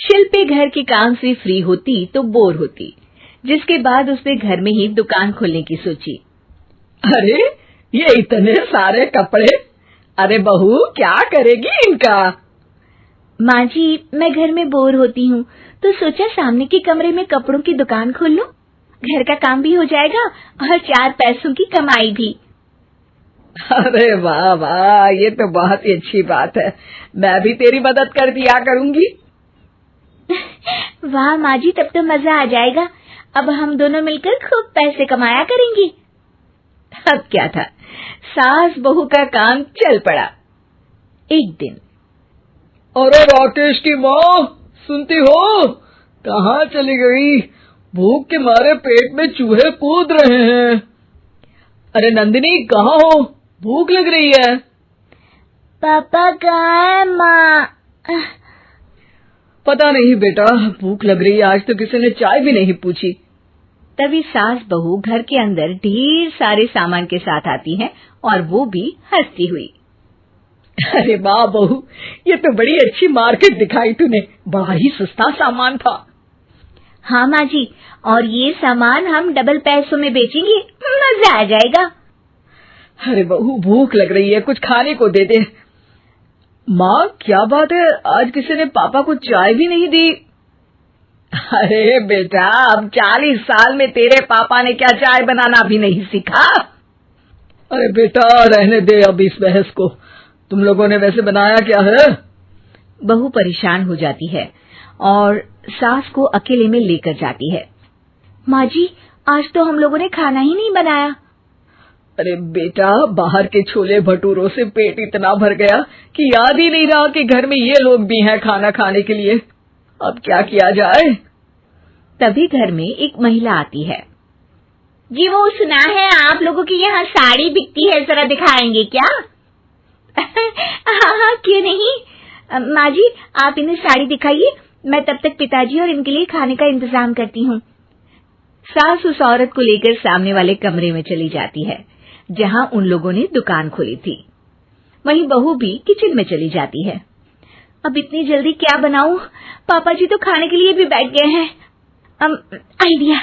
शिल्पी घर के काम से फ्री होती तो बोर होती, जिसके बाद उसने घर में ही दुकान खोलने की सोची। अरे ये इतने सारे कपड़े, अरे बहू क्या करेगी इनका? माँ जी, मैं घर में बोर होती हूँ तो सोचा सामने के कमरे में कपड़ों की दुकान खोल लूं। घर का काम भी हो जाएगा और 4 पैसों की कमाई भी। अरे वाह वाह, ये तो बहुत ही अच्छी बात है। मैं भी तेरी मदद कर दिया करूंगी। वाह माँ जी, तब तो मजा आ जाएगा। अब हम दोनों मिलकर खूब पैसे कमाया करेंगे। अब क्या था, सास बहू का काम चल पड़ा। एक दिन, अरे राकेश की माँ, सुनती हो? कहाँ चली गई? भूख के मारे पेट में चूहे कूद रहे हैं। अरे नंदिनी, कहाँ हो? भूख लग रही है। पापा कहाँ है माँ? पता नहीं बेटा, भूख लग रही है। आज तो किसी ने चाय भी नहीं पूछी। तभी सास बहू घर के अंदर ढेर सारे सामान के साथ आती हैं और वो भी हंसती हुई। अरे वाह बहू, ये तो बड़ी अच्छी मार्केट दिखाई तूने। बड़ा ही सस्ता सामान था। हाँ माँ जी, और ये सामान हम डबल पैसों में बेचेंगे, मजा आ जाएगा। अरे बहू, भूख लग रही है, कुछ खाने को दे दे। माँ क्या बात है, आज किसी ने पापा को चाय भी नहीं दी? अरे बेटा, अब 40 साल में तेरे पापा ने क्या चाय बनाना भी नहीं सीखा? अरे बेटा रहने दे अब इस बहस को। तुम लोगों ने वैसे बनाया क्या है? बहू परेशान हो जाती है और सास को अकेले में लेकर जाती है। माँ जी, आज तो हम लोगों ने खाना ही नहीं बनाया। अरे बेटा, बाहर के छोले भटूरों से पेट इतना भर गया कि याद ही नहीं रहा कि घर में ये लोग भी हैं खाना खाने के लिए। अब क्या किया जाए? तभी घर में एक महिला आती है। जी, वो सुना है आप लोगों के यहाँ साड़ी बिकती है, जरा दिखाएंगे क्या? हाँ, क्यों नहीं। माँ जी, आप इन्हें साड़ी दिखाइए, मैं तब तक पिताजी और इनके लिए खाने का इंतजाम करती हूँ। सास उस औरत को लेकर सामने वाले कमरे में चली जाती है, जहाँ उन लोगों ने दुकान खोली थी। वहीं बहू भी किचन में चली जाती है। अब इतनी जल्दी क्या बनाऊं? पापा जी तो खाने के लिए भी बैठ गए हैं। आइडिया,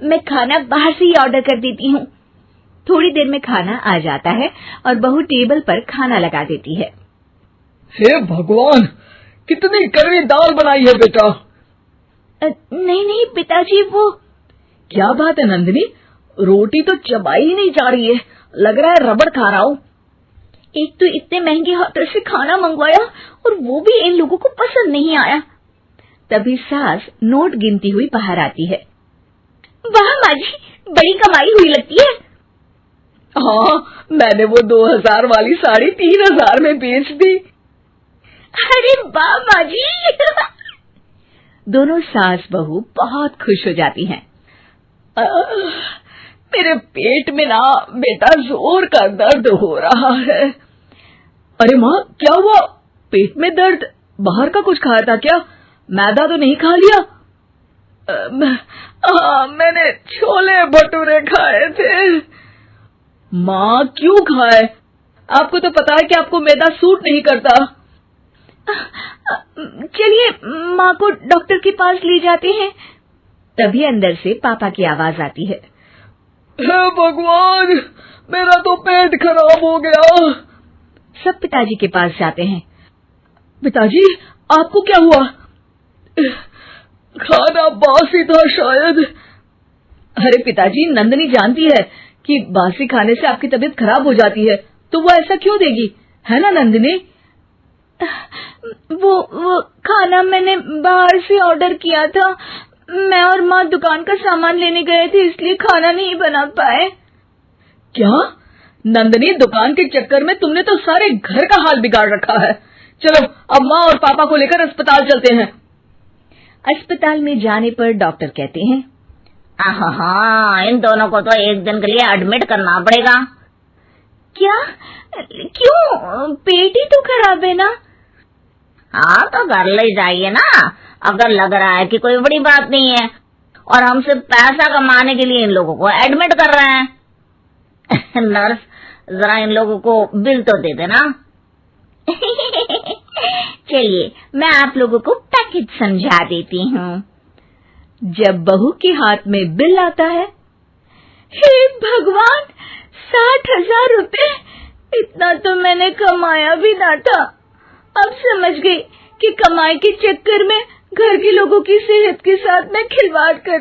मैं खाना बाहर से ही ऑर्डर कर देती हूँ। थोड़ी देर में खाना आ जाता है और बहू टेबल पर खाना लगा देती है। हे भगवान, कितनी कड़वी दाल बनाई है बेटा। नहीं नहीं पिताजी, वो क्या बात है नंदिनी, रोटी तो चबाई ही नहीं जा रही है, लग रहा है रबड़ खा रहा हूँ। एक तो इतने महंगे होटल से खाना मंगवाया और वो भी इन लोगों को पसंद नहीं आया। तभी सास नोट गिनती हुई बाहर आती है। वाह माँ जी, बड़ी कमाई हुई लगती है। हाँ, मैंने वो 2000 वाली साड़ी 3000 में बेच दी। अरे वाह माँ जी। दोनों सास बहू बहुत खुश हो जाती हैं। मेरे पेट में ना बेटा जोर का दर्द हो रहा है। अरे माँ, क्या हुआ? पेट में दर्द? बाहर का कुछ खाया था क्या? मैदा तो नहीं खा लिया? मैंने छोले भटूरे खाए थे। माँ क्यों खाए? आपको तो पता है कि आपको मैदा सूट नहीं करता। चलिए माँ को डॉक्टर के पास ले जाते हैं। तभी अंदर से पापा की आवाज आती है। हे भगवान, मेरा तो पेट खराब हो गया। सब पिताजी के पास जाते हैं। पिताजी, आपको क्या हुआ? खाना बासी था शायद। अरे पिताजी, नंदिनी जानती है कि बासी खाने से आपकी तबीयत खराब हो जाती है, तो वो ऐसा क्यों देगी, है ना नंदिनी? वो खाना मैंने बाहर से ऑर्डर किया था। मैं और माँ दुकान का सामान लेने गए थे, इसलिए खाना नहीं बना पाए। क्या नंदिनी, दुकान के चक्कर में तुमने तो सारे घर का हाल बिगाड़ रखा है। चलो अब माँ और पापा को लेकर अस्पताल चलते हैं। अस्पताल में जाने पर डॉक्टर कहते हैं, हाँ, इन दोनों को तो एक दिन के लिए एडमिट करना पड़ेगा। क्या? क्यों? पेट ही तो खराब है ना। हाँ, तो घर ले जाइए ना, अगर लग रहा है कि कोई बड़ी बात नहीं है और हम सिर्फ पैसा कमाने के लिए इन लोगों को एडमिट कर रहे हैं। नर्स, जरा इन लोगों को बिल तो दे देना। चलिए, मैं आप लोगों को पैक पैकेज समझा देती हूँ। जब बहू के हाथ में बिल आता है, हे भगवान, 60,000 रुपए! इतना तो मैंने कमाया भी ना था। अब समझ गई कि कमाई के चक्कर में घर के लोगों की सेहत के साथ मैं खिलवाड़ कर